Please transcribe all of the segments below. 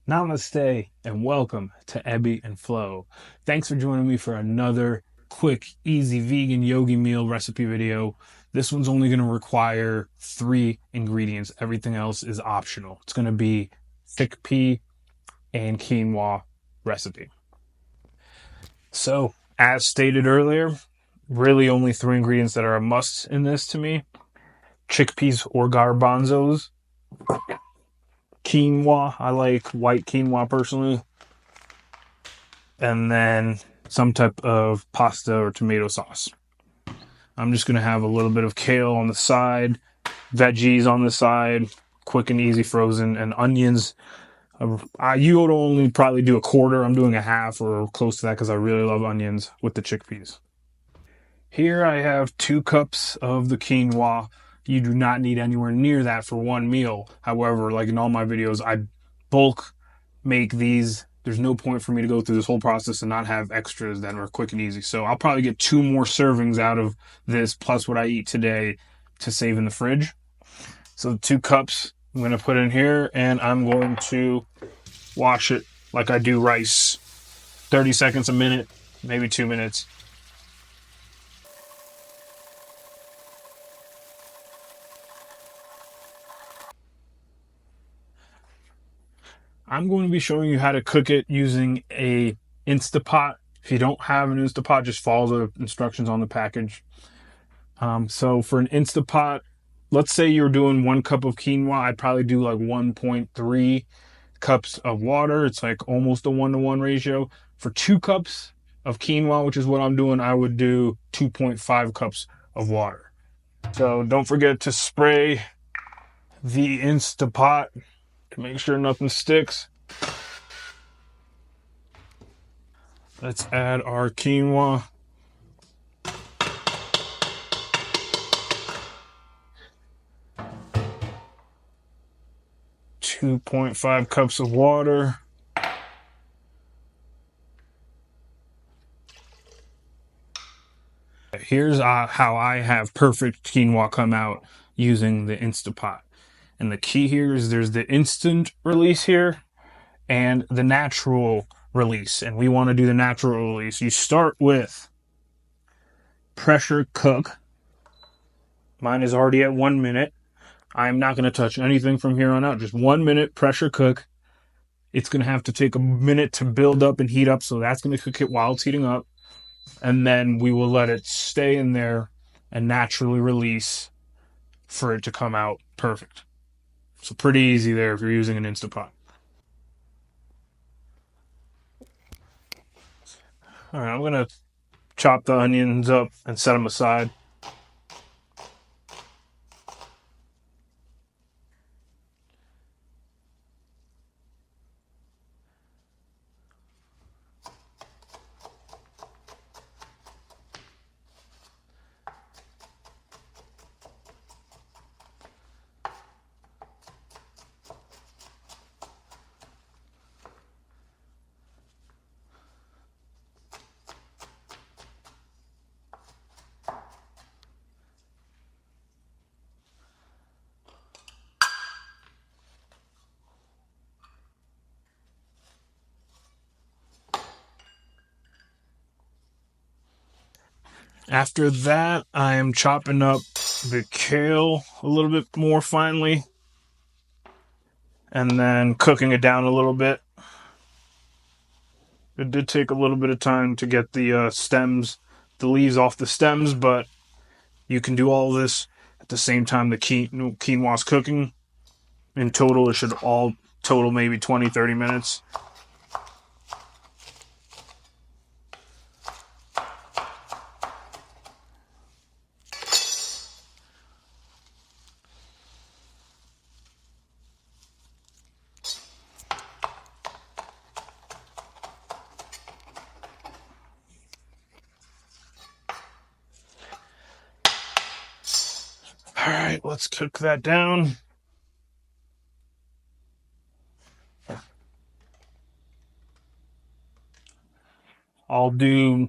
Namaste and welcome to Ebby&Flow. Thanks for joining me for another quick, easy vegan yogi meal recipe video. This one's only going to require 3 ingredients. Everything else is optional. It's going to be chickpea and quinoa recipe. So, as stated earlier, really only 3 ingredients that are a must in this to me. Chickpeas or garbanzos. Quinoa, I like white quinoa personally, and then some type of pasta or tomato sauce. I'm just going to have a little bit of kale on the side, veggies on the side, quick and easy frozen, and onions. You would only probably do a quarter. I'm doing a half or close to that because I really love onions with the chickpeas. Here I have 2 cups of the quinoa. You do not need anywhere near that for one meal. However, like in all my videos, I bulk make these. There's no point for me to go through this whole process and not have extras that are quick and easy. So I'll probably get 2 more servings out of this plus what I eat today to save in the fridge. So 2 cups I'm going to put in here, and I'm going to wash it like I do rice. 30 seconds, a minute, maybe 2 minutes. I'm going to be showing you how to cook it using a Instapot. If you don't have an Instapot, just follow the instructions on the package. So for an Instapot, let's say you're doing 1 cup of quinoa, I'd probably do like 1.3 cups of water. It's like almost a 1-to-1 ratio. For 2 cups of quinoa, which is what I'm doing, I would do 2.5 cups of water. So don't forget to spray the Instapot to make sure nothing sticks. Let's add our quinoa. .5 cups of water. Here's how I have perfect quinoa come out using the Instapot. And the key here is there's the instant release here and the natural release. And we want to do the natural release. You start with pressure cook. Mine is already at 1 minute. I'm not going to touch anything from here on out. Just 1 minute pressure cook. It's going to have to take a minute to build up and heat up. So that's going to cook it while it's heating up. And then we will let it stay in there and naturally release for it to come out perfect. So pretty easy there if you're using an Instapot. All right, I'm going to chop the onions up and set them aside. After that, I am chopping up the kale a little bit more finely and then cooking it down a little bit. It did take a little bit of time to get the stems, the leaves off the stems, but you can do all this at the same time the quinoa's cooking. In total, it should all total maybe 20-30 minutes. All right, let's cook that down. I'll do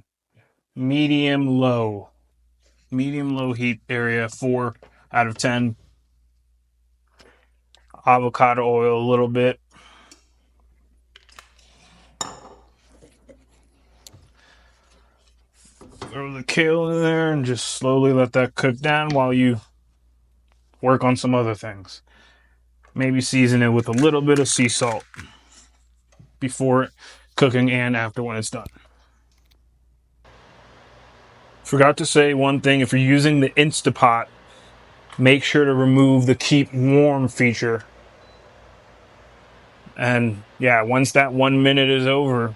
medium low heat area, 4 out of 10. Avocado oil a little bit. Throw the kale in there and just slowly let that cook down while you work on some other things. Maybe season it with a little bit of sea salt before cooking and after when it's done. Forgot to say one thing, if you're using the Instapot, make sure to remove the keep warm feature. And yeah, once that 1 minute is over,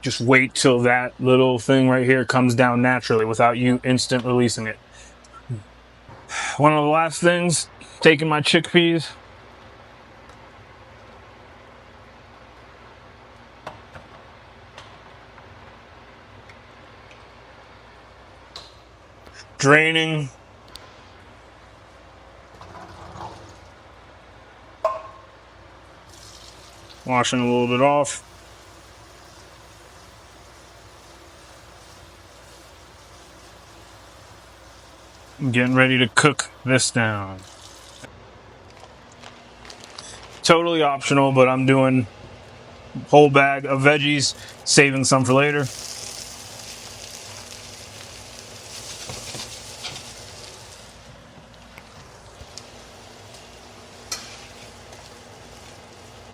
just wait till that little thing right here comes down naturally without you instant releasing it. One of the last things, taking my chickpeas, draining, washing a little bit off. I'm getting ready to cook this down. Totally optional, but I'm doing a whole bag of veggies, saving some for later.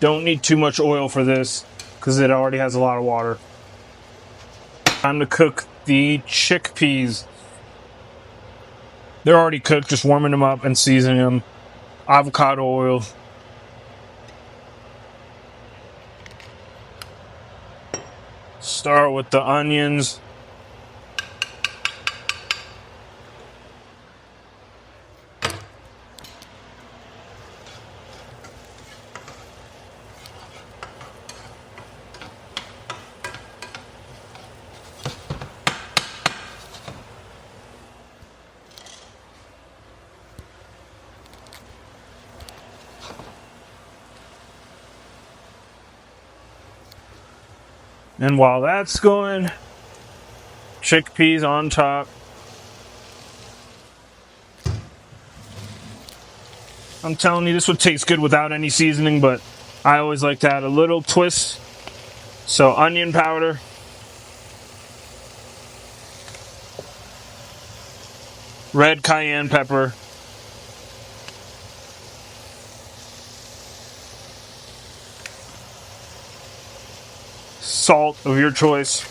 Don't need too much oil for this because it already has a lot of water. Time to cook the chickpeas. They're already cooked, just warming them up and seasoning them. Avocado oil. Start with the onions. And while that's going, chickpeas on top. I'm telling you, this would taste good without any seasoning, but I always like to add a little twist. So onion powder, red cayenne pepper, salt of your choice,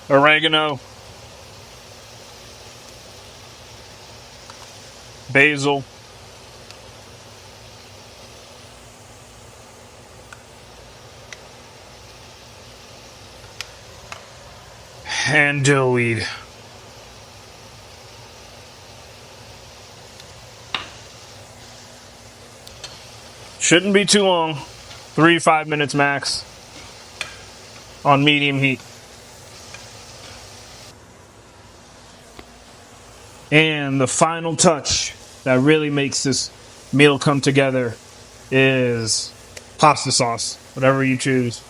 oregano, basil, and dillweed. Shouldn't be too long, 3 to 5 minutes max on medium heat. And the final touch that really makes this meal come together is pasta sauce, whatever you choose.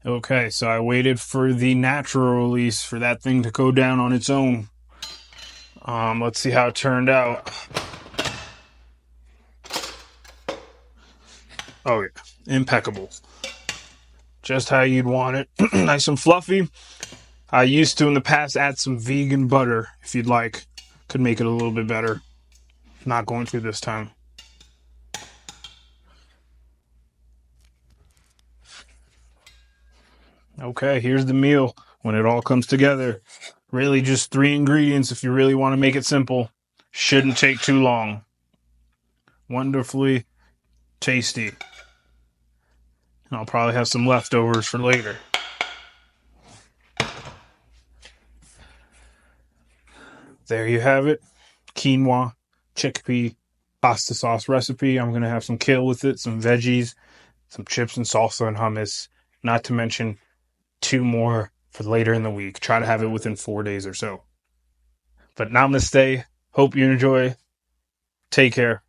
Okay, so I waited for the natural release for that thing to go down on its own. Let's see how it turned out. Oh yeah, impeccable. Just how you'd want it. Nice and fluffy. I used to in the past add some vegan butter if you'd like. Could make it a little bit better. Not going to this time. Okay, here's the meal when it all comes together. Really just 3 ingredients if you really want to make it simple. Shouldn't take too long. Wonderfully tasty. And I'll probably have some leftovers for later. There you have it. Quinoa, chickpea, pasta sauce recipe. I'm going to have some kale with it, some veggies, some chips and salsa and hummus. Not to mention 2 more for later in the week. Try to have it within 4 days or so. But namaste. Hope you enjoy. Take care.